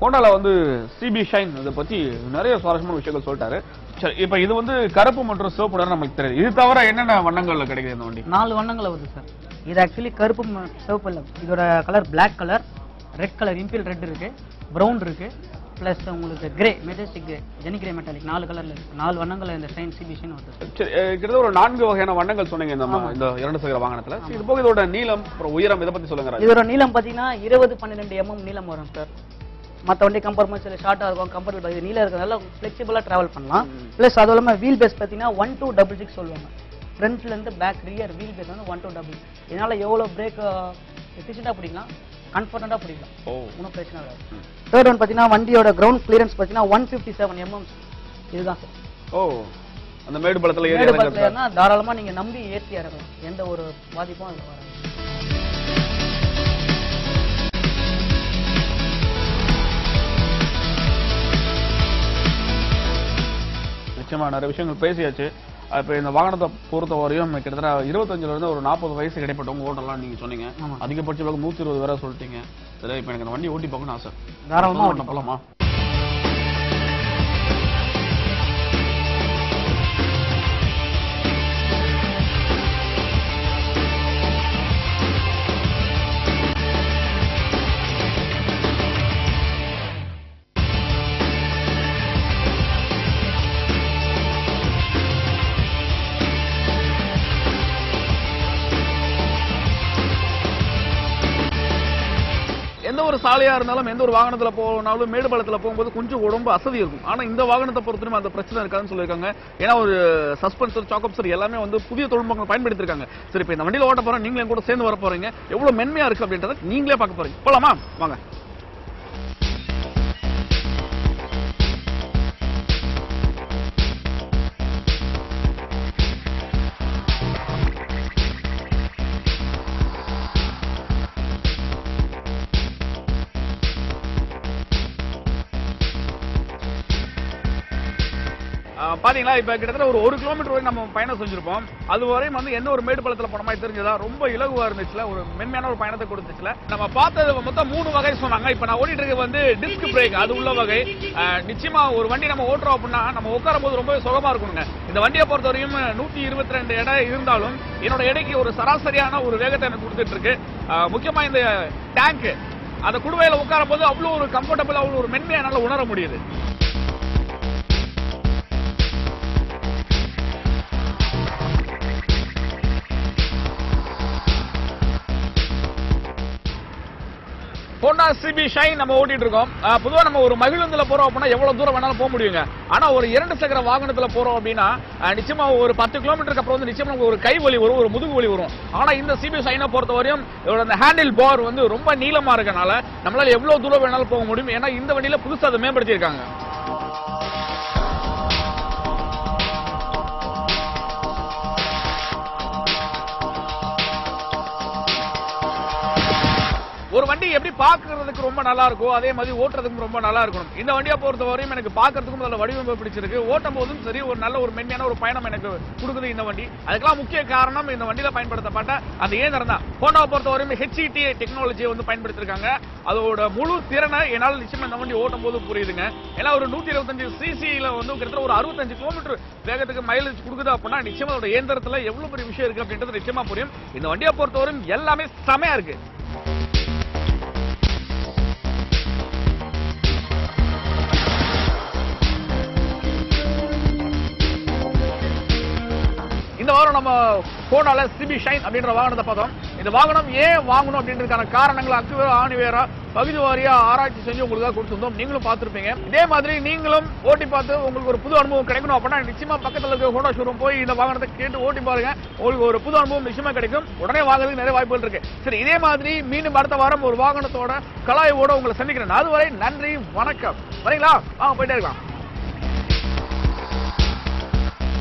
ஹோண்டால வந்து CP shine இதை பத்தி நிறைய சுவாரஸ்யமான விஷயங்கள் சொல்லிட்டாரு. சரி, இப்ப இது வந்து கருப்பு மற்றும் சிவப்பு நிறம் நமக்கு தெரியுது. இது தவிர என்னென்ன வண்ணங்கள்ல கிடைக்குது இந்த வண்டி? 4 வண்ணங்கள் வருது சார். இது ஆக்சுவலி கருப்பு சிவப்பு இல்ல, இதோட colour black colour, red colour imperial red இருக்கு, பிரவுன் இருக்கு, பிளஸ் உங்களுக்கு கிரே மெஜஸ்டிக் கிரே, ஜெனி கிரே மெட்டாலிக் 4 கலர்ல இருக்கு. 4 வண்ணங்கள் இந்த ஷைன் சிபி ஷைன் வருது. சரி, கிட்டத்தட்ட ஒரு 4 வகையான வண்ணங்கள் சொன்னீங்க இந்த 2 சக்கர வாகனத்துல. இது போக இதோட நீளம் அப்புறம் உயரம் இதை பத்தி சொல்லுங்க. இதோட நீளம் பாத்தீங்கன்னா 20-12 mm நீளம் வரும் சார். மற்ற வண்டி கம்பேர் பண்ணி சில ஷார்ட்டா இருக்கும், கம்ஃபர்டபிள் இது நீளம் இருக்கிறதால ஃபிளெக்சிபிளா டிராவல் பண்ணலாம். பிளஸ் அது இல்லாம வீல் பேஸ் பாத்தீங்கன்னா 1-266 சொல்லுவாங்க. ஃப்ரண்ட்ல இருந்து பேக் ரியர் வீல் பேஸ் வந்து 1-266. இதனால எவ்வளவு பிரேக் எஃபிஷியன்ட்டா பிடிக்கலாம், கம்ஃபர்டண்டா பிடிக்கலாம், ஒன்றும் பிரச்சனை இல்லை. தேர்ட் ஒன் பாத்தீங்கன்னா வண்டியோட கிரவுண்ட் கிளியரன்ஸ் பாத்தீங்கன்னா 157 mm. இதுதான் சார். அந்த மேடு பள்ளத்துல ஏறினா தாராளமா நீங்க நம்பி ஏற்றி இறங்கலாம், எந்த ஒரு பாதிப்பும் அதுல வராது. நிச்சயமா நிறைய விஷயங்கள் பேசியாச்சு. இப்ப இந்த வாகனத்தை பொறுத்த வரையும் கிட்டத்தட்ட 25ல இருந்து ஒரு 40 வயசு இடைப்பட்டவங்க ஓட்டலாம் நீங்க சொன்னீங்க. அதிகபட்ச வேகம் 120 வரை சொல்லிட்டீங்க. சரி, இப்ப எனக்கு அந்த வண்டி ஓட்டி பார்க்கணும்னு ஆசை. தாராளமா ஓட்ட போலாமா? எந்த ஒரு சாலையா இருந்தாலும் எந்த ஒரு வாகனத்துல போனாலும் மேடு பள்ளத்துல போகும்போது கொஞ்சம் உடம்பு அசதி இருக்கும். ஆனா இந்த வாகனத்தை பொறுத்தவரைக்கும் அந்த பிரச்சனை இருக்காதுன்னு சொல்லியிருக்காங்க. ஏன்னா ஒரு சஸ்பென்சர், சாக்கப்சர் எல்லாமே வந்து புதிய தொழில்நுட்பங்கள் பயன்படுத்திருக்காங்க. சரி, இப்ப இந்த வண்டியில ஓட்ட போறோம், நீங்களே கூட சேர்ந்து வர போறீங்க. எவ்வளவு மென்மையா இருக்கு அப்படின்றத நீங்களே பார்க்க போறீங்க. போலாமா? வாங்க. பாத்தீங்களா, இப்ப கிட்டத்தட்ட ஒரு 1 கிலோமீட்டர் வரை நம்ம பயணம் செஞ்சிருப்போம். அது வரையும் வந்து எந்த ஒரு மேடு பள்ளத்துல போன மாதிரி தெரிஞ்சதா? ரொம்ப இலகுவா இருந்துச்சுல, ஒரு மென்மையான ஒரு பயணத்தை கொடுத்துச்சுல. நம்ம பார்த்தது மொத்தம் 3 வகை சொன்னாங்க. இப்ப நான் ஓடிட்டு இருக்க வந்து டிஸ்க் பிரேக், அது உள்ள வகை. நிச்சயமா ஒரு வண்டி நம்ம ஓட்டுறோம் அப்படின்னா நம்ம உட்காரும் போது ரொம்ப சுகமா இருக்கணுங்க. இந்த வண்டியை பொறுத்தவரையும் 122 எடை இருந்தாலும் என்னோட எடைக்கு ஒரு சராசரியான ஒரு வேகத்தை எனக்கு கொடுத்துட்டு இருக்கு. முக்கியமா இந்த டேங்க், அந்த குடுவையில உட்காரும் போது அவ்வளவு ஒரு கம்ஃபர்டபுள், அவ்வளவு ஒரு மென்மையா நல்லா உணர முடியுது. ஹோண்டா சிபி ஷைன் நம்ம ஓட்டிட்டு இருக்கோம். பொதுவா நம்ம ஒரு மகிழுந்துல போறோம் அப்படின்னா எவ்வளவு தூரம் வேணாலும் போக முடியுங்க. ஆனா ஒரு 2 சக்கர வாகனத்துல போறோம் அப்படின்னா நிச்சயமா ஒரு 10 கிலோமீட்டருக்கு அப்புறம் வந்து நிச்சயமா நமக்கு ஒரு கை வலி வரும், ஒரு முதுகு வலி வரும். ஆனா இந்த சிபி ஷைனை பொறுத்த வரையும் அந்த ஹேண்டில் பார் வந்து ரொம்ப நீளமா இருக்கனால நம்மளால எவ்வளவு தூரம் வேணாலும் போக முடியும். ஏன்னா இந்த வண்டியில புதுசா அதை மேம்படுத்தி இருக்காங்க. ஒரு வண்டி எப்படி பாக்குறதுக்கு ரொம்ப நல்லா இருக்கும், அதே மாதிரி ஓட்டுறதுக்கும் ரொம்ப நல்லா இருக்கணும். இந்த வண்டியை பொறுத்த வரையும் எனக்கு பாக்குறதுக்கும் நல்ல வடிவமைப்பு பிடிச்சிருக்கு. ஓட்டும் போதும் சரி, ஒரு நல்ல ஒரு மென்மையான ஒரு பயணம் எனக்கு கொடுக்குது இந்த வண்டி. அதுக்கெல்லாம் முக்கிய காரணம் இந்த வண்டியில பயன்படுத்தப்பட்ட அந்த இயந்திரம் தான். ஹோண்டாவை பொறுத்த வரையும் HET டெக்னாலஜியை வந்து பயன்படுத்திருக்காங்க. அதோட முழு திறனை என்னால் நிச்சயமா இந்த வண்டி ஓட்டும் போது புரியுதுங்க. ஏன்னா ஒரு 125 சிசில வந்து கிட்டத்தட்ட ஒரு 65 கிலோமீட்டர் வேகத்துக்கு மைலேஜ் கொடுக்குது அப்படின்னா நிச்சயமா அதோட இயந்திரத்துல எவ்வளவு பெரிய விஷயம் இருக்கு அப்படின்றது நிச்சயமா புரியும். இந்த வண்டியை பொறுத்தவரையும் எல்லாமே செமையா இருக்கு. இந்த வாரம் நம்ம ஹோண்டால சிபி ஷைன் அப்படின்ற வாகனத்தை பார்த்தோம். இந்த வாகனம் ஏன் வாங்கணும் அப்படின்றதுக்கான காரணங்களை அக்குவேரா ஆணிவேரா பகுதி வாரியா ஆராய்ச்சி செஞ்சு உங்களுக்கு கொடுத்திருந்தோம். நீங்களும் பார்த்திருப்பீங்க. இதே மாதிரி நீங்களும் ஓட்டி பார்த்து உங்களுக்கு ஒரு புது அனுபவம் கிடைக்கணும் அப்படின்னா நிச்சயமா பக்கத்துல இருக்க ஹோண்டா ஷோரூம் போய் இந்த வாகனத்தை கேட்டு ஓட்டி பாருங்க. உங்களுக்கு ஒரு புது அனுபவம் நிச்சயமா கிடைக்கும். உடனே வாங்குறதுக்கு நிறைய வாய்ப்புகள் இருக்கு. சரி, இதே மாதிரி மீண்டும் அடுத்த வாரம் ஒரு வாகனத்தோட கலாயோட உங்களை சந்திக்கிறேன். அதுவரை நன்றி, வணக்கம். வரீங்களா? வாங்க, போயிட்டே இருக்கலாம்.